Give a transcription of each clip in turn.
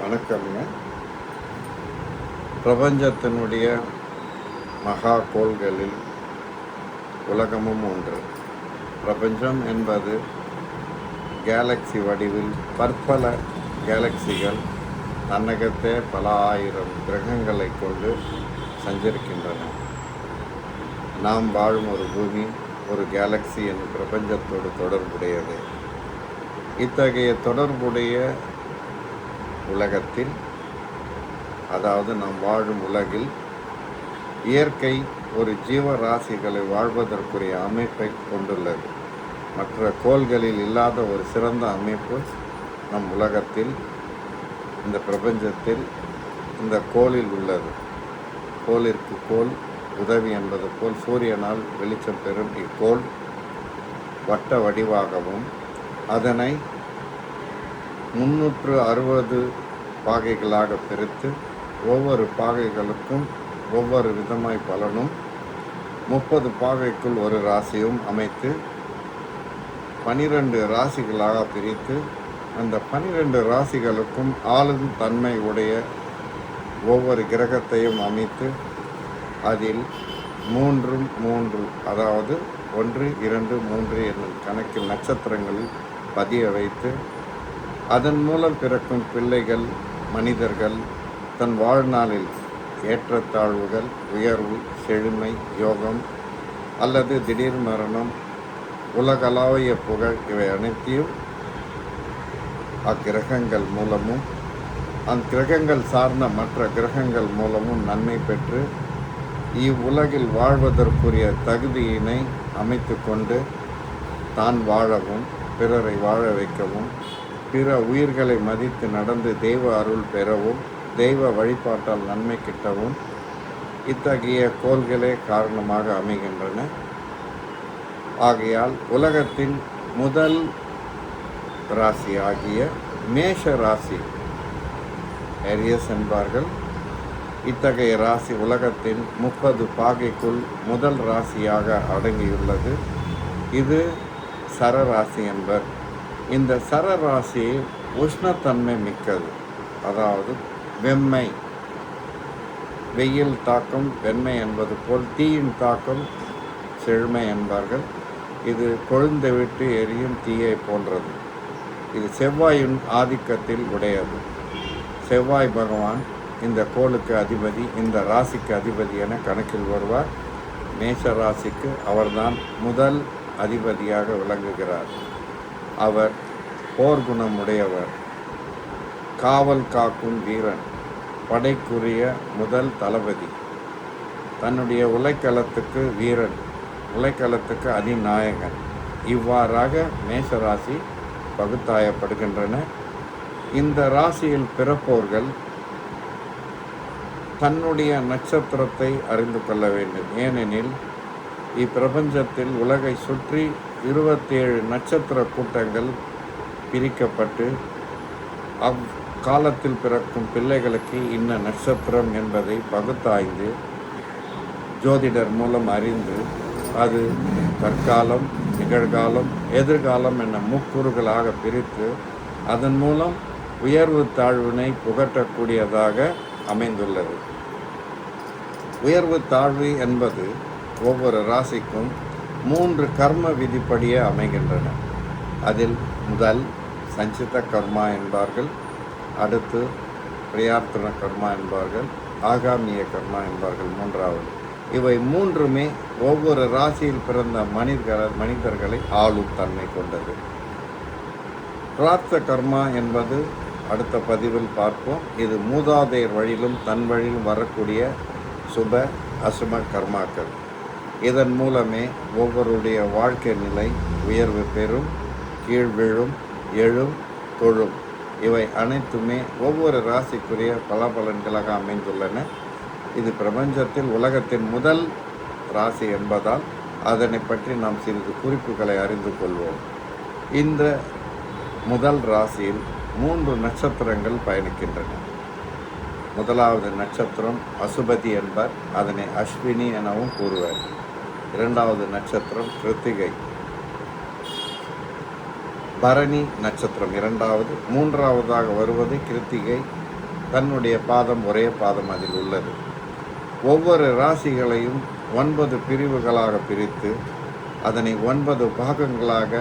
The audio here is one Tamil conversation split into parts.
வணக்கம்ங்க. பிரபஞ்சத்தினுடைய மகா கோள்களில் உலகமும் ஒன்று. பிரபஞ்சம் என்பது கேலக்சி வடிவில் பற்பல கேலக்சிகள் தன்னகத்தே பல ஆயிரம் கிரகங்களை கொண்டு சஞ்சரிக்கின்றன. நாம் வாழும் ஒரு பூமி ஒரு கேலக்சி என்னும் பிரபஞ்சத்தோடு தொடர்புடையது. இத்தகைய தொடர்புடைய உலகத்தில், அதாவது நாம் வாழும் உலகில், இயற்கை ஒரு ஜீவராசிகளை வாழ்வதற்குரிய அமைப்பை கொண்டுள்ளது. மற்ற கோள்களில் இல்லாத ஒரு சிறந்த அமைப்பு நம் உலகத்தில், இந்த பிரபஞ்சத்தில், இந்த கோளில் உள்ளது. கோளிற்கு கோள் உதவி என்பது போல் சூரியனால் வெளிச்சம் பெறும் இக்கோள் வட்ட வடிவாகவும் அதனை 360 பாகைகளாக பிரித்து ஒவ்வொரு பாகைகளுக்கும் ஒவ்வொரு விதமாய் பலனும் 30 பாகைக்குள் ஒரு ராசியும் அமைத்து 12 ராசிகளாக பிரித்து அந்த 12 ராசிகளுக்கும் ஆளும் தன்மை உடைய ஒவ்வொரு கிரகத்தையும் அமைத்து அதில் 3 அதாவது 1, 2, 3 என்னும் கணக்கில் நட்சத்திரங்களில் பதிய வைத்து அதன் மூலம் பிறக்கும் பிள்ளைகள் மனிதர்கள் தன் வாழ்நாளில் ஏற்றத்தாழ்வுகள், உயர்வு, செழுமை, யோகம் அல்லது திடீர் மரணம், உலகளாவிய புகழ் இவை அனைத்தையும் அக்கிரகங்கள் மூலமும் அக்கிரகங்கள் சார்ந்த மற்ற கிரகங்கள் மூலமும் நன்மை பெற்று இவ்வுலகில் வாழ்வதற்குரிய தகுதியினை அமைத்து கொண்டு தான் வாழவும் பிறரை வாழ வைக்கவும் பிற உயிர்களை மதித்து நடந்து தெய்வ அருள் பெறவும் தெய்வ வழிபாட்டால் நன்மை கிட்டவும் இத்தகைய கோள்களே காரணமாக அமைகின்றன. ஆகையால் உலகத்தின் முதல் ராசி ஆகிய மேஷ ராசி ஏரியஸ் என்பார்கள். இத்தகைய ராசி உலகத்தின் 30 பாகைக்குள் முதல் ராசியாக அடங்கியுள்ளது. இது சரராசி என்பர். இந்த சரராசி உஷ்ணத்தன்மை மிக்கது, அதாவது வெம்மை, வெயில் தாக்கம் வெண்மை என்பது போல் தீயின் தாக்கம் செழுமை என்பார்கள். இது கொழுந்து விட்டு எரியும் தீயை போன்றது. இது செவ்வாயின் ஆதிக்கத்தில் உடையது. செவ்வாய் பகவான் இந்த கோளுக்கு அதிபதி, இந்த ராசிக்கு அதிபதி என கணக்கில் வருவார். மேஷ ராசிக்கு அவர்தான் முதல் அதிபதியாக விளங்குகிறார். அவர் போர்க்குணம் உடையவர், காவல் காக்கும் வீரன், படைக்குரிய முதல் தளபதி, தன்னுடைய உலைக்களத்துக்கு வீரன், உலைக்களத்துக்கு அதிநாயகன். இவ்வாறாக மேஷராசி பகுத்தாயப்படுகின்றன. இந்த ராசியில் பிறப்போர்கள் தன்னுடைய நட்சத்திரத்தை அறிந்து கொள்ள வேண்டும். ஏனெனில் இப்பிரபஞ்சத்தில் உலகை சுற்றி 27 நட்சத்திர கூட்டங்கள் பிரிக்கப்பட்டு அக்காலத்தில் பிறக்கும் பிள்ளைகளுக்கு இன்ன நட்சத்திரம் என்பதை பகுத்தாய்ந்து ஜோதிடர் மூலம் அறிந்து அது தற்காலம், நிகழ்காலம், எதிர்காலம் என முக்கூறுகளாக பிரித்து அதன் மூலம் உயர்வு தாழ்வினை புகட்டக்கூடியதாக அமைந்துள்ளது. உயர்வு தாழ்வு என்பது ஒவ்வொரு ராசிக்கும் 3 கர்ம விதிப்படியே அமைகின்றன. அதில் முதல் சஞ்சித கர்மா என்பார்கள், அடுத்து பிரியார்த்தன கர்மா என்பார்கள், ஆகாமிய கர்மா என்பார்கள் மூன்றாவது. இவை மூன்றுமே ஒவ்வொரு ராசியில் பிறந்த மனிதர்களை ஆளும் தன்மை கொண்டது. பிரார்த்த கர்மா என்பது அடுத்த பதிவில் பார்ப்போம். இது மூதாதையர் வழியிலும் தன் வழியிலும் வரக்கூடிய சுப அசுப கர்மாக்கள். இதன் மூலமே ஒவ்வொருடைய வாழ்க்கை நிலை உயர்வு பெறும், கீழ் விழும், எழும், தொழும். இவை அனைத்துமே ஒவ்வொரு ராசிக்குரிய பலன்களாக அமைந்துள்ளன. இது பிரபஞ்சத்தில் உலகத்தின் முதல் ராசி என்பதால் அதனை பற்றி நாம் சிறிது குறிப்புகளை அறிந்து கொள்வோம். இந்த முதல் ராசியில் 3 நட்சத்திரங்கள் பயணிக்கின்றன. முதலாவது நட்சத்திரம் அசுபதி என்பர், அதனை அஸ்வினி எனவும் கூறுவர். இரண்டாவது நட்சத்திரம் கிருத்திகை, பரணி நட்சத்திரம் இரண்டாவது. மூன்றாவதாக வருவது கிருத்திகை, தன்னுடைய பாதம் ஒரே பாதம் அதில் உள்ளது. ஒவ்வொரு ராசிகளையும் 9 பிரிவுகளாக பிரித்து அதனை 9 பாகங்களாக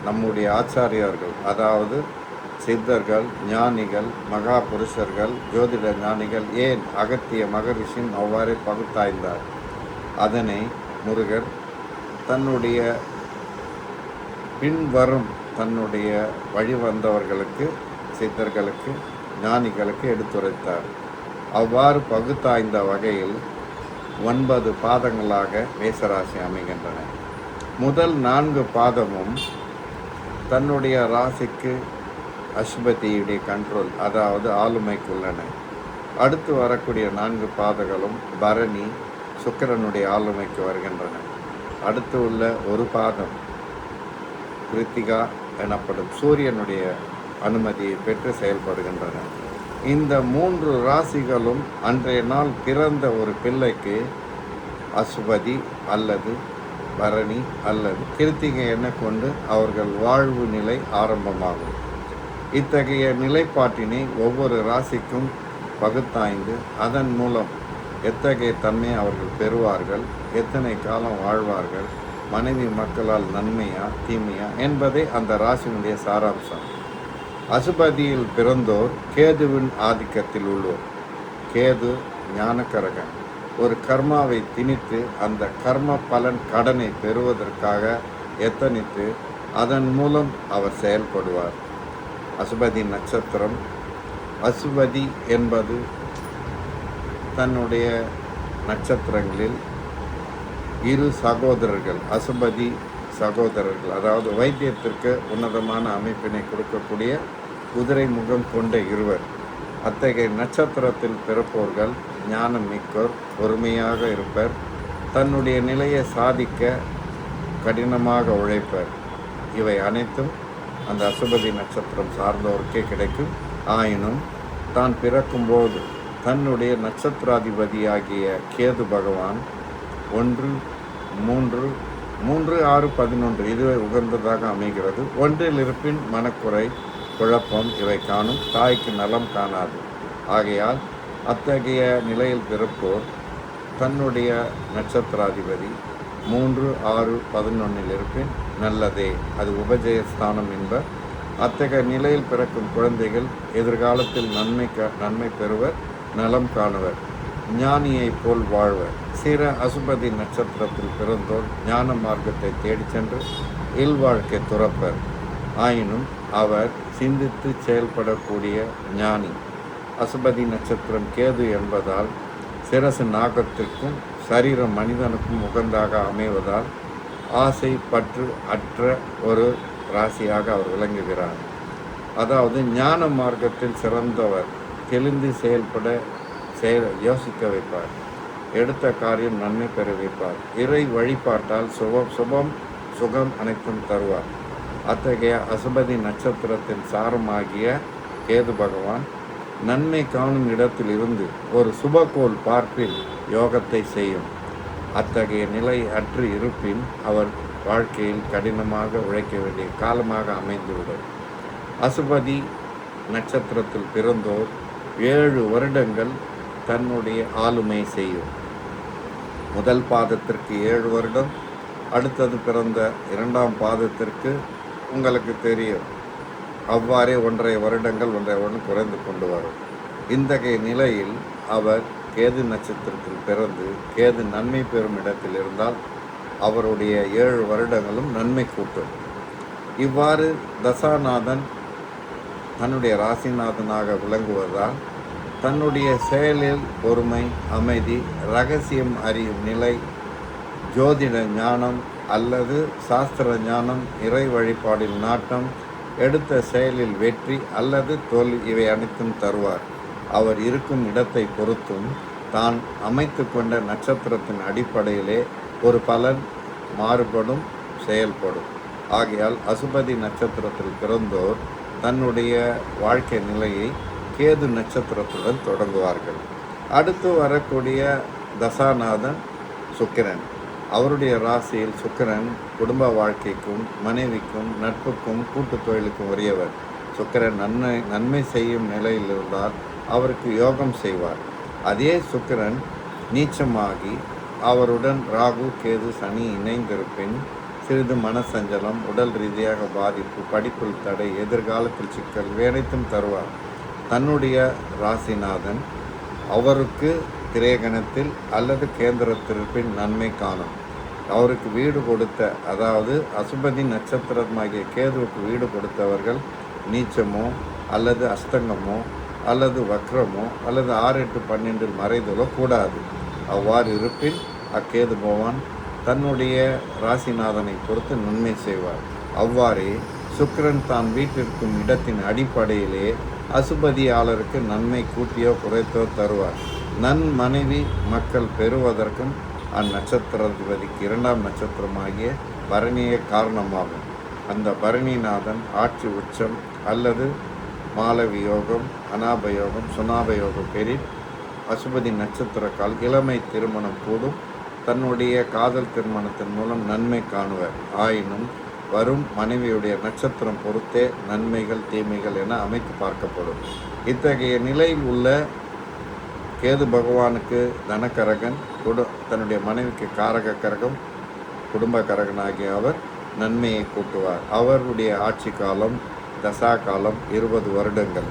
நம்முடைய ஆச்சாரியர்கள், அதாவது சித்தர்கள், ஞானிகள், மகா புருஷர்கள், ஜோதிட ஞானிகள், ஏன் அகத்திய மகரிஷியும் அவ்வாறே பகுத்தாய்ந்தார். அதனை முருகர் தன்னுடைய பின்வரும் தன்னுடைய வழி வந்தவர்களுக்கு, சித்தர்களுக்கு, ஞானிகளுக்கு எடுத்துரைத்தார். அவ்வாறு பகுத்தாய்ந்த வகையில் 9 பாதங்களாக மேசராசி அமைகின்றன. முதல் 4 பாதமும் தன்னுடைய ராசிக்கு அசுபதியுடைய கண்ட்ரோல், அதாவது ஆளுமைக்குள்ளன. அடுத்து வரக்கூடிய 4 பாதங்களும் பரணி, சுக்கிரனுடைய ஆளுமைக்கு வருகின்றன. அடுத்து உள்ள ஒரு பாதம் கிருத்திகா எனப்படும் சூரியனுடைய அனுமதியை பெற்று செயல்படுகின்றன. இந்த 3 ராசிகளும் அன்றைய நாள் பிறந்த ஒரு பிள்ளைக்கு அசுபதி அல்லது பரணி அல்லது கிருத்திகை என கொண்டு அவர்கள் வாழ்வு நிலை ஆரம்பமாகும். இத்தகைய நிலைப்பாட்டினை ஒவ்வொரு ராசிக்கும் பகுத்தாய்ந்து அதன் மூலம் எத்தகைய தன்மை அவர்கள் பெறுவார்கள், எத்தனை காலம் வாழ்வார்கள், மனைவி மக்களால் நன்மையா தீமையா என்பதே அந்த ராசியினுடைய சாராம்சம். அசுபதியில் பிறந்தோர் கேதுவின் ஆதிக்கத்தில் உள்ளோர். கேது ஞானக்கரகன். ஒரு கர்மாவை திணித்து அந்த கர்ம பலன் கடனை பெறுவதற்காக எத்தனித்து அதன் மூலம் அவர் செயல்படுவார். அசுபதி நட்சத்திரம். அசுபதி என்பது தன்னுடைய நட்சத்திரங்களில் இரு சகோதரர்கள், அசுபதி சகோதரர்கள், அதாவது வைத்தியத்திற்கு உன்னதமான அமைப்பினை கொடுக்கக்கூடிய குதிரை முகம் கொண்ட இருவர். அத்தகைய நட்சத்திரத்தில் பிறப்போர்கள் ஞானம் மிக்கோர், பொறுமையாக இருப்பர், தன்னுடைய நிலையை சாதிக்க கடினமாக உழைப்பர். இவை அனைத்தும் அந்த அசுபதி நட்சத்திரம் சார்ந்தோருக்கே கிடைக்கும். ஆயினும் தான் பிறக்கும்போது தன்னுடைய நட்சத்திராதிபதியாகிய கேது பகவான் 1, 3, 3, 6, 11 இதுவே உகந்ததாக அமைகிறது. ஒன்றில் இருப்பின் மனக்குறை, குழப்பம் இவை காணும், தாய்க்கு நலம் காணாது. ஆகையால் அத்தகைய நிலையில் பிறப்போர் தன்னுடைய நட்சத்திராதிபதி 3, 6, 11 இருப்பின் நல்லதே, அது உபஜயஸ்தானம் என்பர். அத்தகைய நிலையில் பிறக்கும் குழந்தைகள் எதிர்காலத்தில் நன்மை பெறுவர், நலம் காணுவர், ஞானியை போல் வாழ்வர். சிற அசுபதி நட்சத்திரத்தில் பிறந்தோர் ஞான மார்க்கத்தை தேடி சென்று இல்வாழ்க்கை துறப்பர். ஆயினும் அவர் சிந்தித்து செயல்படக்கூடிய ஞானி. அசுபதி நட்சத்திரம் கேது என்பதால் சிரசு நாகத்திற்கும் சரீரம் மனிதனுக்கும் உகந்தாக அமைவதால் ஆசை பற்று அற்ற ஒரு ராசியாக அவர் விளங்குகிறார். அதாவது ஞான மார்க்கத்தில் சிறந்தவர், தெளிந்து செயல்பட யோசிக்க வைப்பார், எடுத்த காரியம் நன்மை பெற வைப்பார், இறை வழிபாட்டால் சுகம் அனைத்தும் தருவார். அத்தகைய அசுபதி நட்சத்திரத்தின் சாரமாகிய கேது பகவான் நன்மை காணும் இடத்தில் இருந்து ஒரு சுபகோள் பார்ப்பில் யோகத்தை செய்யும். அத்தகைய நிலை அற்று இருப்பின் அவர் வாழ்க்கையில் கடினமாக உழைக்க வேண்டிய காலமாக அமைந்துவிடும். அசுபதி நட்சத்திரத்தில் பிறந்தோர் 7 வருடங்கள் தன்னுடைய ஆளுமை செய்யும். முதல் பாதத்திற்கு 7 வருடம், அடுத்தது பிறந்த 2ஆம் பாதத்திற்கு உங்களுக்கு தெரியும் அவ்வாறே 1.5 வருடங்கள் 1.5 வருடம் குறைந்து கொண்டு வரும். இத்தகைய நிலையில் அவர் கேது நட்சத்திரத்தில் பிறந்து கேது நன்மை பெறும் இடத்தில் இருந்தால் அவருடைய 7 வருடங்களும் நன்மை கூட்டும். இவ்வாறு தசாநாதன் தன்னுடைய ராசிநாதனாக விளங்குவதால் தன்னுடைய செயலில் பொறுமை, அமைதி, ரகசியம் அறியும் நிலை, ஜோதிட ஞானம் அல்லது சாஸ்திர ஞானம், இறை வழிபாடில் நாட்டம், எடுத்த செயலில் வெற்றி அல்லது தோல்வி இவை அனைத்தும் தருவார். அவர் இருக்கும் இடத்தை பொறுத்தும் தான் அமைத்து கொண்ட நட்சத்திரத்தின் அடிப்படையிலே ஒரு பலன் மாறுபடும், செயல்படும். ஆகையால் அசுபதி நட்சத்திரத்தில் பிறந்தோர் தன்னுடைய வாழ்க்கை நிலையை கேது நட்சத்திரத்துடன் தொடங்குவார்கள். அடுத்து வரக்கூடிய தசாநாதன் சுக்கிரன். அவருடைய ராசியில் சுக்கிரன் குடும்ப வாழ்க்கைக்கும் மனைவிக்கும் நட்புக்கும் கூட்டு தொழிலுக்கும் உரியவர். சுக்கிரன் நன்மை செய்யும் நிலையில் இருந்தால் அவருக்கு யோகம் செய்வார். அதே சுக்கிரன் நீச்சமாகி அவருடன் ராகு கேது சனி இணைந்திருப்பின் சிறிது மனசஞ்சலம், உடல் ரீதியாக பாதிப்பு, படிப்பில் தடை, எதிர்காலத்தில் சிக்கல் அனைத்தும் தருவார். தன்னுடைய ராசிநாதன் அவருக்கு திரேகணத்தில் அல்லது கேந்திரத்திற்பின் நன்மை காணும். அவருக்கு வீடு கொடுத்த, அதாவது அசுபதி நட்சத்திரமாகிய கேதுவுக்கு வீடு கொடுத்தவர்கள் நீச்சமோ அல்லது அஸ்தங்கமோ அல்லது வக்ரமோ அல்லது 6, 8, 12 மறைதலோ கூடாது. அவ்வாறு இருப்பின் அக்கேது பகவான் தன்னுடைய ராசிநாதனை பொறுத்து நன்மை செய்வார். அவ்வாறே சுக்கிரன் தான் வீட்டிற்கும் இடத்தின் அடிப்படையிலே அசுபதியாளருக்கு நன்மை கூட்டியோ குறைத்தோ தருவார். மனைவி மக்கள் பெறுவதற்கும் அந்நட்சத்திராதிபதிக்கு 2ஆம் நட்சத்திரமாகிய பரணியே காரணமாகும். அந்த பரணிநாதன் ஆட்சி உச்சம் அல்லது மாலவியோகம், அனாபயோகம், சுனாபயோகம் பெறில் அசுபதி நட்சத்திரக்கால் இளமை திருமணம் கூடும். தன்னுடைய காதல் திருமணத்தின் மூலம் நன்மை காணுவர். ஆயினும் வரும் மனைவியுடைய நட்சத்திரம் பொறுத்தே நன்மைகள் தீமைகள் என அமைத்து பார்க்கப்படும். இத்தகைய நிலையில் உள்ள கேது பகவானுக்கு தனக்கரகன், தன்னுடைய மனைவிக்கு காரக கரகம், குடும்ப கரகனாகிய அவர் நன்மையை கூட்டுவார். அவருடைய ஆட்சி காலம் தசா காலம் 20 வருடங்கள்.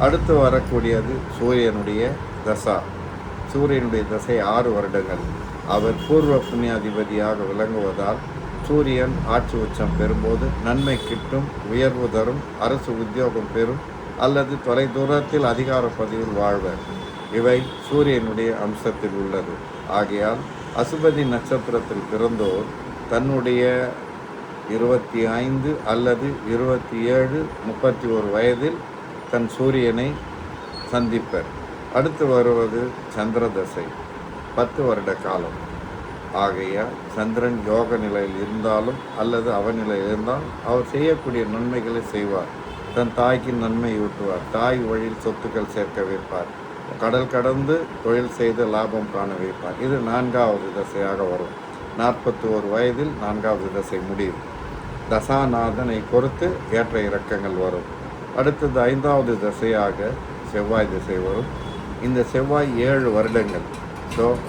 அடுத்து வரக்கூடியது சூரியனுடைய தசா. சூரியனுடைய தசை 6 வருடங்கள். அவர் பூர்வ புண்ணியாதிபதியாக விளங்குவதால் சூரியன் ஆட்சி உச்சம் பெறும்போது நன்மை கிட்டும், உயர்வு தரும், அரசு உத்தியோகம் பெறும் அல்லது தொலை தூரத்தில் அதிகார பதவியில் வாழ்வர். இவை சூரியனுடைய அம்சத்தில் உள்ளது. ஆகையால் அசுபதி நட்சத்திரத்தில் பிறந்தோர் தன்னுடைய 25 அல்லது 27, 31 வயதில் தன் சூரியனை சந்திப்பர். அடுத்து வருவது சந்திர தசை, 10 வருட காலம். ஆகையால் சந்திரன் யோக நிலையில் இருந்தாலும் அல்லது அவநிலையில் இருந்தாலும் அவர் செய்யக்கூடிய நன்மைகளை செய்வார். தன் தாய்க்கு நன்மை ஊட்டுவார். தாய் வழியில் சொத்துக்கள் சேர்க்க வைப்பார். கடல் கடந்து தொழில் செய்து லாபம் காண வைப்பார். இது 4வது தசையாக வரும். 41 வயதில் 4வது தசை முடியும். தசாநாதனை பொறுத்து ஏற்ற இறக்கங்கள் வரும். அடுத்தது 5வது தசையாக செவ்வாய் திசை வரும். இந்த செவ்வாய் 7 வருடங்கள்.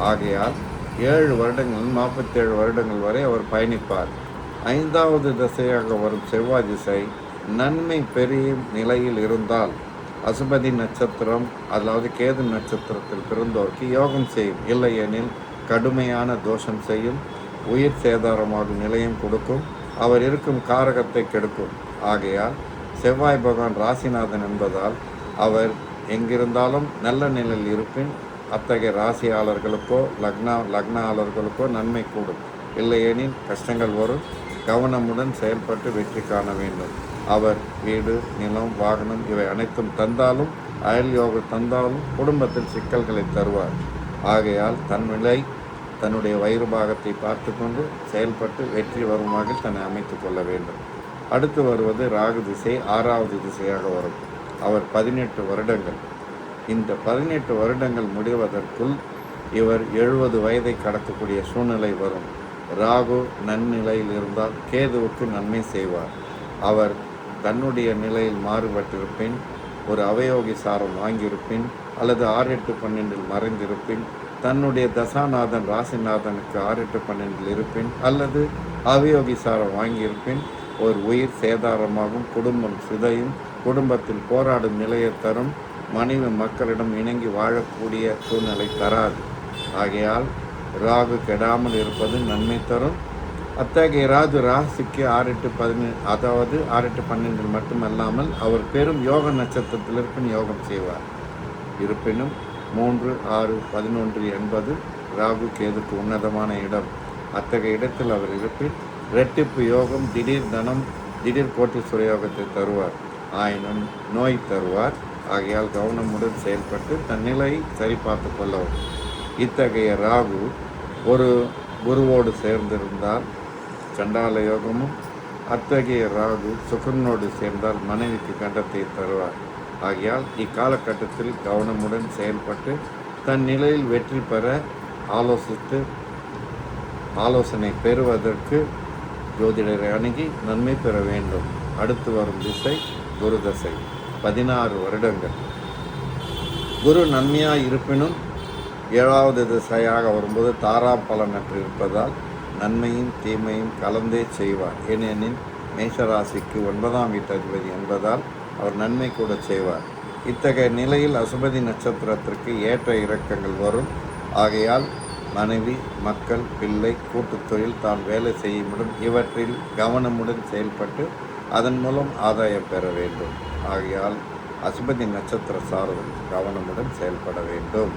ஆகையால் 7 வருடங்கள் 47 வருடங்கள் வரை அவர் பயணிப்பார். 5வது தசையாக வரும் செவ்வாய் திசை நன்மை பெரிய நிலையில் இருந்தால் அசுபதி நட்சத்திரம், அதாவது கேது நட்சத்திரத்தில் பிறந்தோருக்கு யோகம் செய்யும். இல்லையெனில் கடுமையான தோஷம் செய்யும், உயிர் சேதாரமாகும் நிலையம் கொடுக்கும், அவர் இருக்கும் காரகத்தை கெடுக்கும். ஆகையால் செவ்வாய் பகவான் ராசிநாதன் என்பதால் அவர் எங்கிருந்தாலும் நல்ல நிலையில் இருப்பின் அத்தகைய ராசியாளர்களுக்கோ லக்னாளர்களுக்கோ நன்மை கூடும். இல்லையெனில் கஷ்டங்கள் வரும். கவனமுடன் செயல்பட்டு வெற்றி காண வேண்டும். அவர் வீடு, நிலம், வாகனம் இவை அனைத்தும் தந்தாலும், அயல் யோகம் தந்தாலும் குடும்பத்தில் சிக்கல்களை தருவார். ஆகையால் தன்னுடைய வயிறு பாகத்தை பார்த்து கொண்டு செயல்பட்டு வெற்றி வருமாக தன்னை அமைத்து கொள்ள வேண்டும். அடுத்து வருவது ராகு திசை, 6வது திசையாக வரும். அவர் 18 வருடங்கள். இந்த 18 வருடங்கள் முடிவதற்குள் இவர் 70 வயதை கடக்கக்கூடிய சூழ்நிலை வரும். ராகு நன்னிலையில் இருந்தால் கேதுவுக்கு நன்மை செய்வார். அவர் தன்னுடைய நிலையில் மாறுபட்டிருப்பின், ஒரு அவயோகி சாரம் வாங்கியிருப்பின் அல்லது 6, 8, 12 மறைந்திருப்பின், தன்னுடைய தசாநாதன் ராசிநாதனுக்கு 6, 8, 12 இருப்பின் அல்லது அவயோகி சாரம் வாங்கியிருப்பின் ஒரு உயிர் சேதாரமாகும், குடும்பம் சிதையும், குடும்பத்தில் போராடும் நிலையை தரும், மனைவி மக்களிடம் இணங்கி வாழக்கூடிய சூழ்நிலை தராது. ஆகையால் ராகு கெடாமல் இருப்பது நன்மை தரும். அத்தகைய ராசிக்கு 6, 8, 11, அதாவது 6, 8, 12 மட்டுமல்லாமல் அவர் பெரும் யோக நட்சத்திரத்தில் இருப்பின் யோகம் செய்வார். இருப்பினும் 3, 6, 11 என்பது ராகு கேதுக்கு உன்னதமான இடம். அத்தகைய இடத்தில் அவர் இருப்பின் இரட்டிப்பு யோகம், திடீர் தனம், திடீர் கோட்டீஸ்வர யோகத்தை தருவார். ஆயினும் நோய் தருவார். ஆகையால் கவனமுடன் செயல்பட்டு தன் நிலையை சரிபார்த்து கொள்ளவும். இத்தகைய ராகு ஒரு குருவோடு சேர்ந்திருந்தால் சண்டால யோகமும், அத்தகைய ராகு சுக்கரனோடு சேர்ந்தால் மனைவிக்கு கண்டத்தை தருவார். ஆகையால் இக்காலகட்டத்தில் கவனமுடன் செயல்பட்டு தன் நிலையில் வெற்றி பெற ஆலோசனை பெறுவதற்கு ஜோதிடரை அணுகி நன்மை பெற வேண்டும். அடுத்து வரும் திசை குரு தசை, 16 வருடங்கள். குரு நன்மையாக இருப்பினும் 7வது திசையாக வரும்போது தாராபலனற்று இருப்பதால் நன்மையும் தீமையும் கலந்தே செய்வார். ஏனெனில் மேஷராசிக்கு 9ஆம் வீட்டு அதிபதி என்பதால் அவர் நன்மை கூட செய்வார். இத்தகைய நிலையில் அசுபதி நட்சத்திரத்திற்கு ஏற்ற இறக்கங்கள் வரும். ஆகையால் மனைவி, மக்கள், பிள்ளை, கூட்டுத் தொழில், தான் வேலை செய்யுமிடம் இவற்றில் கவனமுடன் செயல்பட்டு அதன் மூலம் ஆதாயம் பெற வேண்டும். ஆகையால் அசுபதி நட்சத்திர சார்பில் கவனமுடன் செயல்பட வேண்டும்.